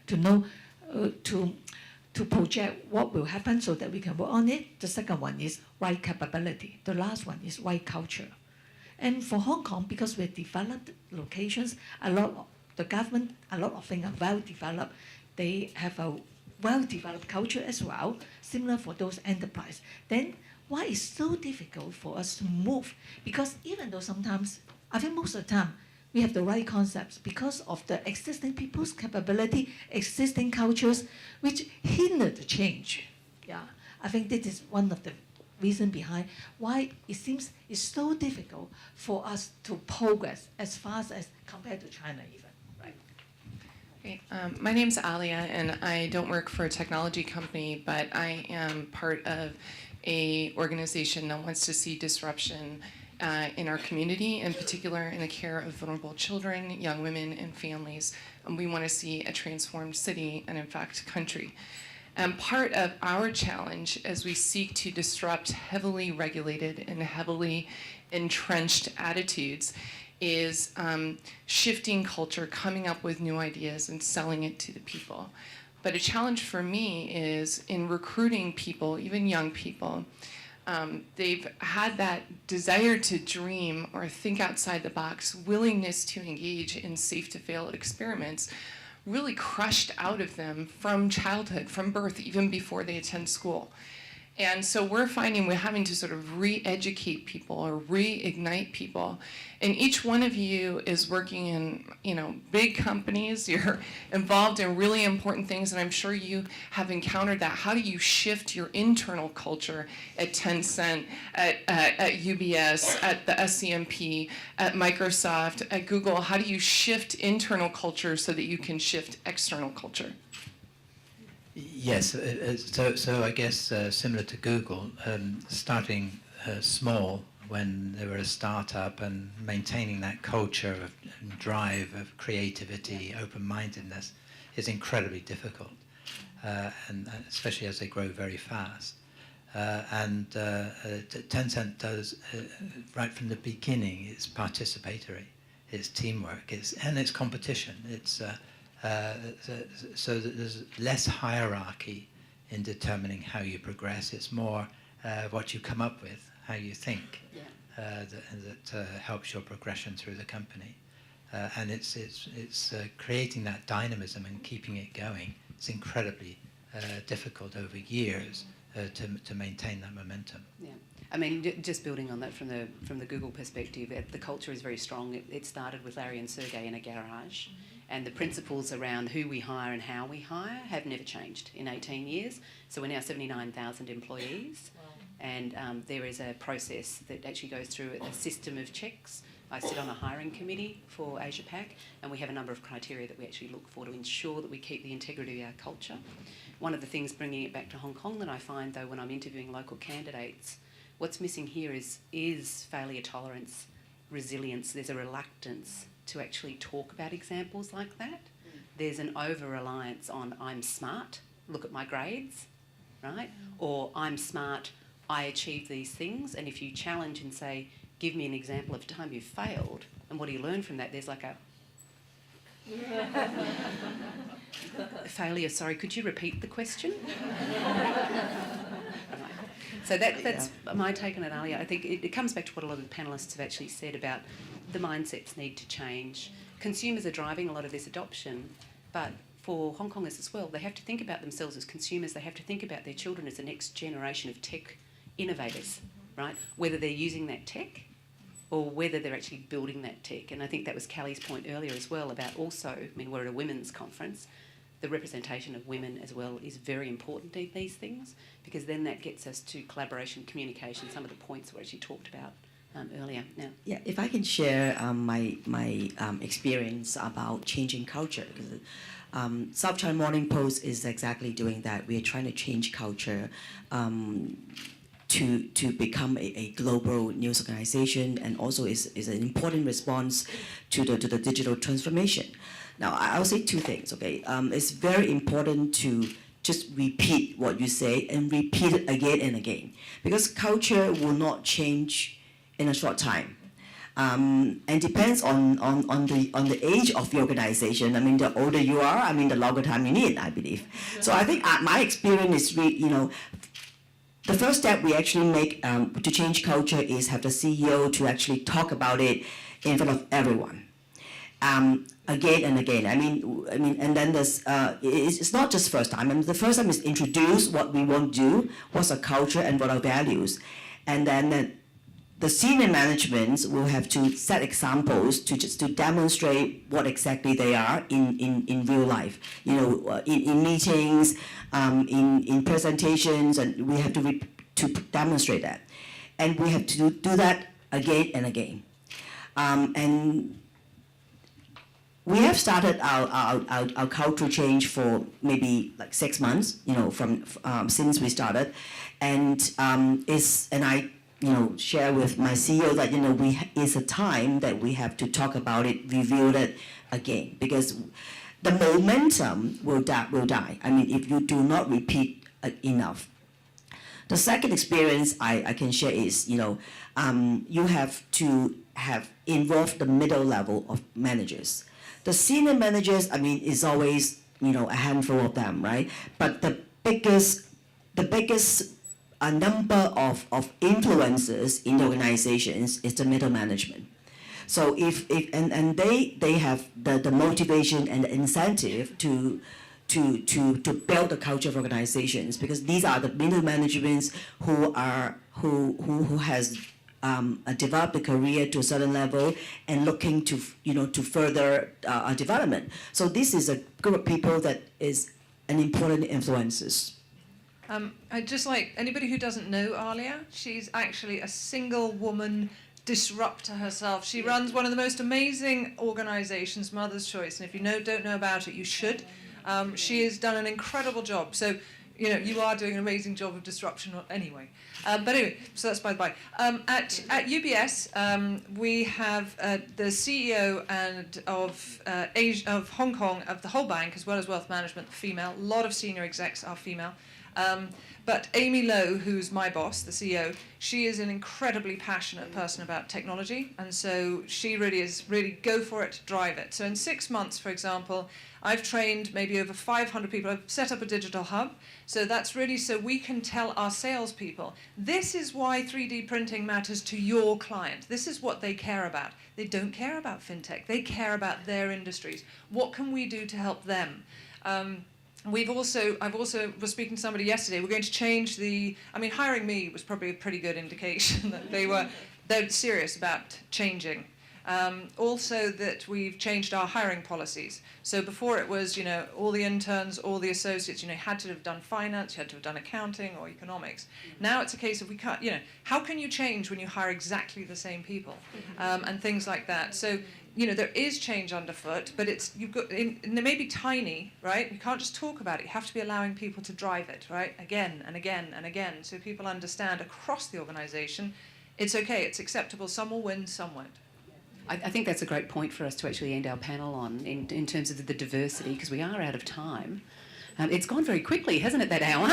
to know, to project what will happen so that we can work on it. The second one is right capability. The last one is right culture. And for Hong Kong, because we're developed locations, the government, a lot of things are well developed. They have a well-developed culture as well, similar for those enterprise. Then why is so difficult for us to move? Because even though sometimes, I think most of the time, we have the right concepts because of the existing people's capability, existing cultures, which hinder the change. Yeah, I think this is one of the reasons behind why it seems it's so difficult for us to progress as fast as compared to China even. Right. Great. My name's Alia, and I don't work for a technology company, but I am part of an organization that wants to see disruption in our community, in particular in the care of vulnerable children, young women, and families. And we want to see a transformed city and, in fact, country. And part of our challenge as we seek to disrupt heavily regulated and heavily entrenched attitudes is shifting culture, coming up with new ideas, and selling it to the people. But a challenge for me is in recruiting people, even young people. They've had that desire to dream or think outside the box, willingness to engage in safe-to-fail experiments, really crushed out of them from childhood, from birth, even before they attend school. And so we're finding we're having to sort of re-educate people or reignite people. And each one of you is working in, big companies. You're involved in really important things, and I'm sure you have encountered that. How do you shift your internal culture at Tencent, at UBS, at the SCMP, at Microsoft, at Google? How do you shift internal culture so that you can shift external culture? Yes, so I guess similar to Google, starting small when they were a startup and maintaining that culture of drive of creativity, open-mindedness is incredibly difficult, and especially as they grow very fast. And Tencent does, right from the beginning, it's participatory, it's teamwork, it's competition. So that there's less hierarchy in determining how you progress. It's more what you come up with, how you think. that helps your progression through the company. And it's creating that dynamism and keeping it going. It's incredibly difficult over years to maintain that momentum. Yeah, I mean, just building on that from the Google perspective, the culture is very strong. It started with Larry and Sergey in a garage, and the principles around who we hire and how we hire have never changed in 18 years. So we're now 79,000 employees, and there is a process that actually goes through a system of checks. I sit on a hiring committee for AsiaPac, and we have a number of criteria that we actually look for to ensure that we keep the integrity of our culture. One of the things, bringing it back to Hong Kong, that I find, though, when I'm interviewing local candidates, what's missing here is failure tolerance, resilience. There's a reluctance to actually talk about examples like that. There's an over-reliance on I'm smart, look at my grades, right? Or I'm smart, I achieve these things. And if you challenge and say, give me an example of a time you've failed, and what do you learn from that? There's like a failure, sorry, could you repeat the question? Right. So that's my take on it, Alia. I think it comes back to what a lot of the panellists have actually said about the mindsets need to change. Consumers are driving a lot of this adoption, but for Hong Kongers as well, they have to think about themselves as consumers. They have to think about their children as the next generation of tech innovators, right? Whether they're using that tech or whether they're actually building that tech. And I think that was Callie's point earlier as well about also, I mean, we're at a women's conference, the representation of women as well is very important in these things, because then that gets us to collaboration, communication, some of the points we actually talked about earlier. Now, Yeah, if I can share my experience about changing culture, because South China Morning Post is exactly doing that. We are trying to change culture to become a global news organization, and also is an important response to the digital transformation. Now, I'll say two things, okay? It's very important to just repeat what you say and repeat it again and again, because culture will not change in a short time. And depends on the age of the organization. I mean, the older you are, I mean, the longer time you need, I believe. So I think my experience is the first step we actually make to change culture is have the CEO to actually talk about it in front of everyone. Again and again. I mean, and then there's it's not just first time. I mean, the first time is introduce what we want to do, what's our culture, and what our values, and then the senior management will have to set examples to demonstrate what exactly they are in real life. In meetings, in presentations, and we have to demonstrate that, and we have to do that again and again, and. We have started our cultural change for maybe like 6 months, from since we started, and I share with my CEO that it's a time that we have to talk about it, review it again, because the momentum will die. I mean, if you do not repeat enough. The second experience I can share is you have to have involved the middle level of managers. The senior managers, I mean, is always, a handful of them, right? But the biggest number of influencers in the organizations is the middle management. So and they have the motivation and the incentive to build the culture of organizations, because these are the middle managements who has developed a career to a certain level and looking to further development. So this is a group of people that is an important influences. I'd just like anybody who doesn't know Alia, she's actually a single woman disruptor herself. She runs one of the most amazing organisations, Mother's Choice, and if you don't know about it, you should. She has done an incredible job. So you are doing an amazing job of disruption anyway. But anyway, so that's by the by. At UBS, we have the CEO of Hong Kong, of the whole bank, as well as wealth management, female. A lot of senior execs are female. But Amy Lowe, who's my boss, the CEO, she is an incredibly passionate person about technology, and so she really go for it, drive it. So in 6 months, for example, I've trained maybe over 500 people. I've set up a digital hub. So that's really so we can tell our salespeople, this is why 3D printing matters to your client. This is what they care about. They don't care about FinTech. They care about their industries. What can we do to help them? I've also was speaking to somebody yesterday. We're going to change hiring me was probably a pretty good indication that they're serious about changing. Also that we've changed our hiring policies. So before it was, all the interns, all the associates, had to have done finance, you had to have done accounting or economics. Now it's a case of we can't, how can you change when you hire exactly the same people? And things like that. So, there is change underfoot, but and it may be tiny, right? You can't just talk about it. You have to be allowing people to drive it, right? Again and again and again. So people understand across the organisation, it's okay, it's acceptable. Some will win, some won't. I think that's a great point for us to actually end our panel on in terms of the diversity, because we are out of time. It's gone very quickly, hasn't it, that hour?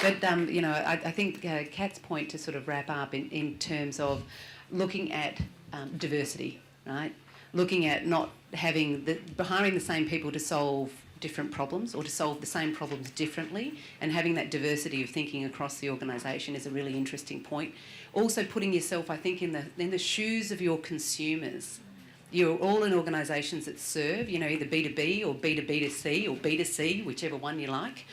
But, I think Kat's point to sort of wrap up in terms of looking at diversity, right? Looking at not hiring the same people to solve different problems or to solve the same problems differently, and having that diversity of thinking across the organisation is a really interesting point. Also putting yourself, I think, in the shoes of your consumers. You're all in organisations that serve, either B2B or B2B2C or B2C, whichever one you like.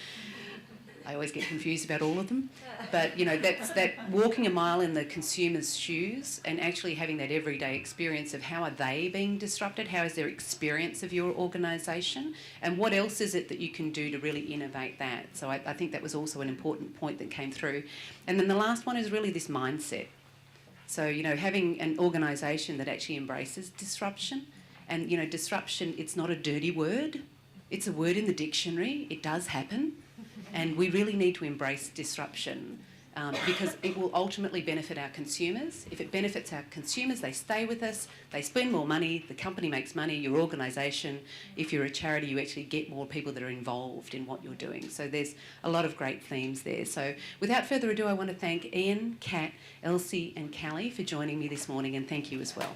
I always get confused about all of them. But, that's that walking a mile in the consumer's shoes and actually having that everyday experience of how are they being disrupted, how is their experience of your organisation, and what else is it that you can do to really innovate that. So I think that was also an important point that came through. And then the last one is really this mindset. So, having an organisation that actually embraces disruption. And, disruption, it's not a dirty word. It's a word in the dictionary. It does happen. And we really need to embrace disruption because it will ultimately benefit our consumers. If it benefits our consumers, they stay with us, they spend more money, the company makes money, your organisation. If you're a charity, you actually get more people that are involved in what you're doing. So there's a lot of great themes there. So without further ado, I want to thank Ian, Kat, Elsie and Callie for joining me this morning, and thank you as well.